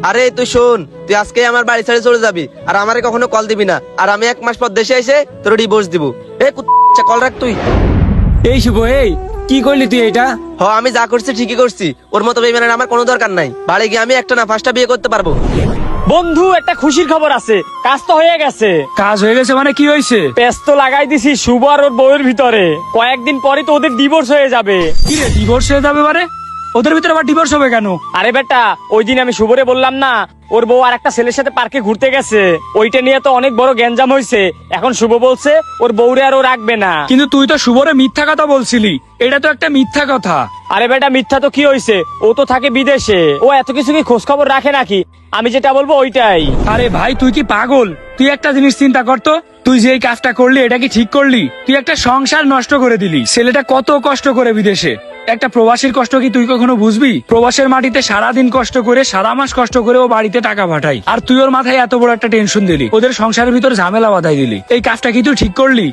আরে তুই শোন, তুই আজকে আমার বাড়ি ছেড়ে চলে যাবি, আর আমারে কখনো কল দিবি না, আর আমি 1 মাস পর দেশে এসে তোর ডিভোর্স দিব। কল রাখ তুই। এই শুভ, এই কি করলি তুই এটা? আমি যা করছি ঠিকই করছি, ওর মতো বেইমানের আমার কোনো দরকার নাই। বাড়ি গিয়ে আমি একটা না 5টা বিয়ে করতে পারবো। বন্ধু, একটা খুশির খবর আছে, কাজ তো হয়ে গেছে। কাজ হয়ে গেছে মানে কি হয়েছে? পেস্ট তো লাগাই দিছি শুভ আর ওর বউয়ের ভিতরে। কয়েকদিন পরে তো ওদের ডিভোর্স হয়ে যাবে। কি রে, ডিভোর্স হয়ে যাবে মানে? ওদের ভিতরে আবার ডিভোর্স হবে কেন? আরে বেটা, ওই দিন আমি শুভরে বললাম না ওর বউ আর একটা ছেলের সাথে পার্কে ঘুরতে গেছে, ওইটা নিয়ে তো অনেক বড় গ্যাঞ্জাম হয়েছে। এখন শুভ বলছে ওর বউরে আর ও রাখবে না। কিন্তু তুই তো শুভরে মিথ্যা কথা বলছিলি, এটা তো একটা মিথ্যা কথা। আরে বেটা, মিথ্যা তো কি হয়েছে, ও তো থাকে বিদেশে, ও এত কিছু কি খোঁজ খবর রাখে নাকি? আমি যেটা বলবো ওইটাই। আরে ভাই, তুই কি পাগল? তুই একটা জিনিস চিন্তা করতো, তুই যে এই কাজটা করলি এটা কি ঠিক করলি? তুই একটা সংসার নষ্ট করে দিলি। ছেলেটা কত কষ্ট করে বিদেশে, একটা প্রবাসীর কষ্ট কি তুই কখনো বুঝবি? প্রবাসের মাটিতে সারাদিন কষ্ট করে, সারা মাস কষ্ট করে ও বাড়িতে টাকা পাঠাই, আর তুই ওর মাথায় এত বড় একটা টেনশন দিলি, ওদের সংসারের ভিতরে ঝামেলা বাঁধাই দিলি। এই কাজটা কি তুই ঠিক করলি?